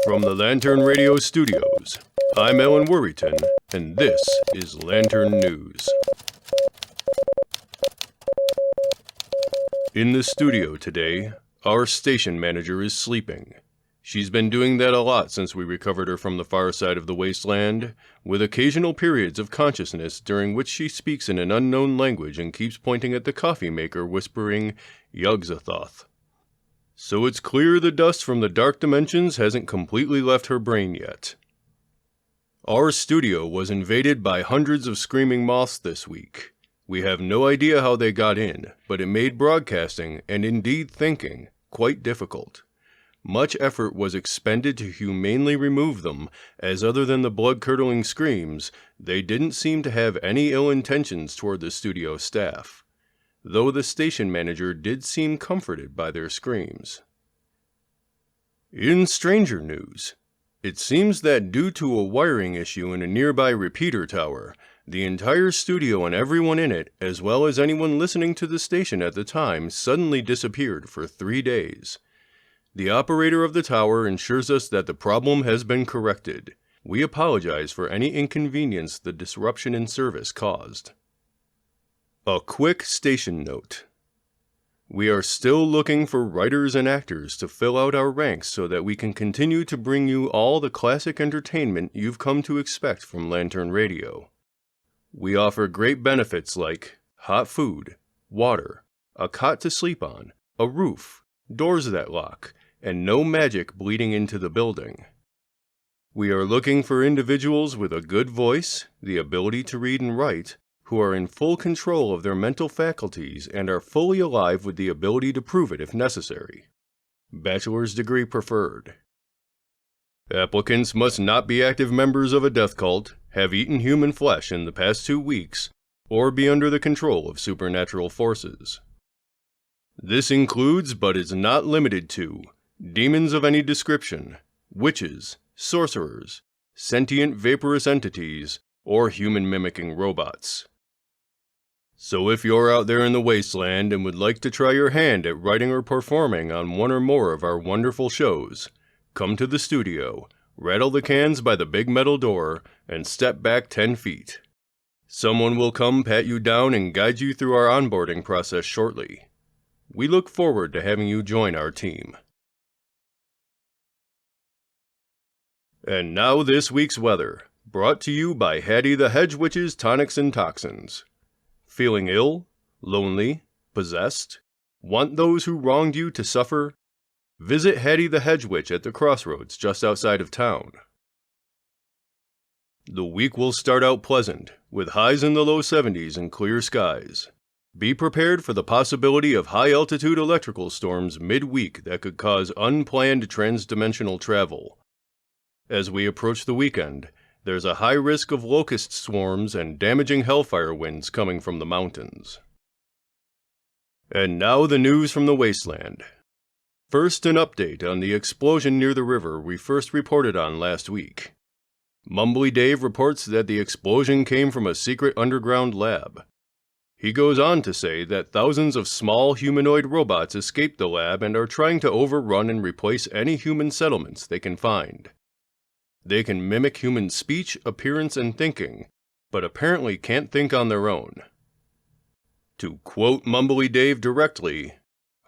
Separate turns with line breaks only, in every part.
From the Lantern Radio Studios, I'm Ellen Worthington, and this is Lantern News. In the studio today, our station manager is sleeping. She's been doing that a lot since we recovered her from the far side of the wasteland, with occasional periods of consciousness during which she speaks in an unknown language and keeps pointing at the coffee maker, whispering, Yugg-Zathoth. So it's clear the dust from the dark dimensions hasn't completely left her brain yet. Our studio was invaded by hundreds of screaming moths this week. We have no idea how they got in, but it made broadcasting, and indeed thinking, quite difficult. Much effort was expended to humanely remove them, as other than the blood-curdling screams, they didn't seem to have any ill intentions toward the studio staff, though the station manager did seem comforted by their screams. In stranger news, it seems that due to a wiring issue in a nearby repeater tower, the entire studio and everyone in it, as well as anyone listening to the station at the time, suddenly disappeared for 3 days. The operator of the tower ensures us that the problem has been corrected. We apologize for any inconvenience the disruption in service caused. A quick station note. We are still looking for writers and actors to fill out our ranks so that we can continue to bring you all the classic entertainment you've come to expect from Lantern Radio. We offer great benefits like hot food, water, a cot to sleep on, a roof, doors that lock, and no magic bleeding into the building. We are looking for individuals with a good voice, the ability to read and write, who are in full control of their mental faculties and are fully alive with the ability to prove it if necessary. Bachelor's degree preferred. Applicants must not be active members of a death cult, have eaten human flesh in the past 2 weeks, or be under the control of supernatural forces. This includes, but is not limited to, demons of any description, witches, sorcerers, sentient vaporous entities, or human-mimicking robots. So if you're out there in the wasteland and would like to try your hand at writing or performing on one or more of our wonderful shows, come to the studio, rattle the cans by the big metal door, and step back 10 feet. Someone will come pat you down and guide you through our onboarding process shortly. We look forward to having you join our team. And now this week's weather, brought to you by Hattie the Hedge Witch's Tonics and Toxins. Feeling ill, lonely, possessed? Want those who wronged you to suffer? Visit Hattie the Hedge Witch at the crossroads just outside of town. The week will start out pleasant, with highs in the low 70s and clear skies. Be prepared for the possibility of high-altitude electrical storms mid-week that could cause unplanned transdimensional travel. As we approach the weekend, there's a high risk of locust swarms and damaging hellfire winds coming from the mountains. And now the news from the wasteland. First, an update on the explosion near the river we first reported on last week. Mumbly Dave reports that the explosion came from a secret underground lab. He goes on to say that thousands of small humanoid robots escaped the lab and are trying to overrun and replace any human settlements they can find. They can mimic human speech, appearance, and thinking, but apparently can't think on their own. To quote Mumbly Dave directly,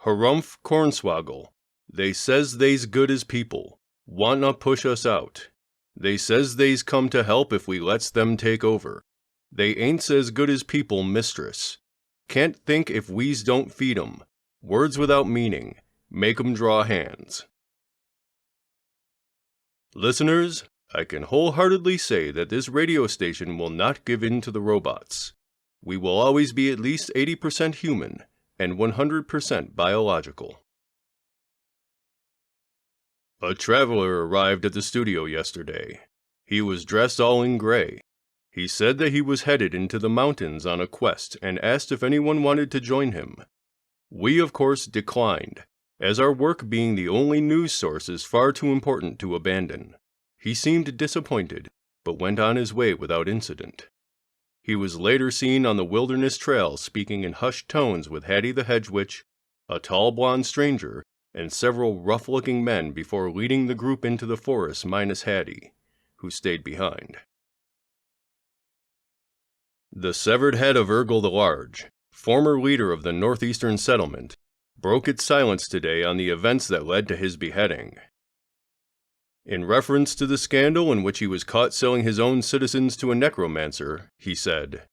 Harumph Cornswoggle, they says they's good as people, wanna push us out. They says they's come to help if we lets them take over. They ain't as good as people, mistress. Can't think if we's don't feed 'em. Words without meaning, make 'em draw hands. Listeners, I can wholeheartedly say that this radio station will not give in to the robots. We will always be at least 80% human and 100% biological. A traveler arrived at the studio yesterday. He was dressed all in gray. He said that he was headed into the mountains on a quest and asked if anyone wanted to join him. We, of course, declined, as our work being the only news source is far too important to abandon. He seemed disappointed, but went on his way without incident. He was later seen on the wilderness trail speaking in hushed tones with Hattie the Hedge Witch, a tall blonde stranger, and several rough-looking men before leading the group into the forest minus Hattie, who stayed behind. The severed head of Urgel the Large, former leader of the northeastern settlement, broke its silence today on the events that led to his beheading. In reference to the scandal in which he was caught selling his own citizens to a necromancer, he said,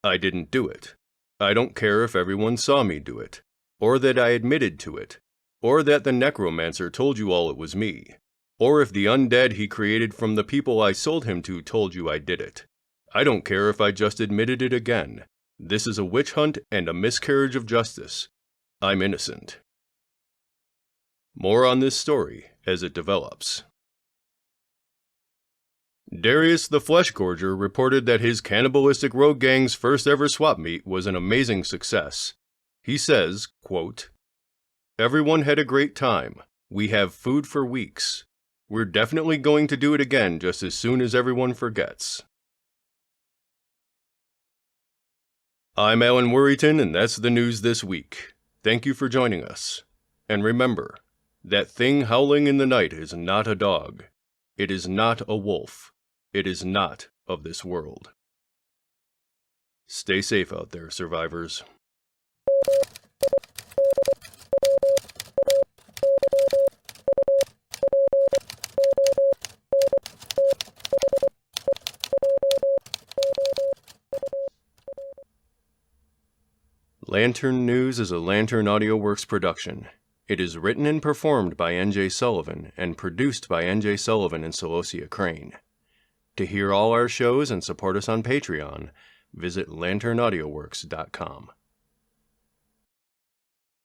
"I didn't do it. I don't care if everyone saw me do it, or that I admitted to it, or that the necromancer told you all it was me, or if the undead he created from the people I sold him to told you I did it. I don't care if I just admitted it again. This is a witch hunt and a miscarriage of justice. I'm innocent." More on this story as it develops. Darius the Flesh Gorger reported that his cannibalistic rogue gang's first ever swap meet was an amazing success. He says, quote, "Everyone had a great time. We have food for weeks. We're definitely going to do it again just as soon as everyone forgets." I'm Alan Worryton, and that's the news this week. Thank you for joining us. And remember, that thing howling in the night is not a dog. It is not a wolf. It is not of this world. Stay safe out there, survivors. Lantern News is a Lantern Audio Works production. It is written and performed by N.J. Sullivan and produced by N.J. Sullivan and Celosia Crane. To hear all our shows and support us on Patreon, visit lanternaudioworks.com.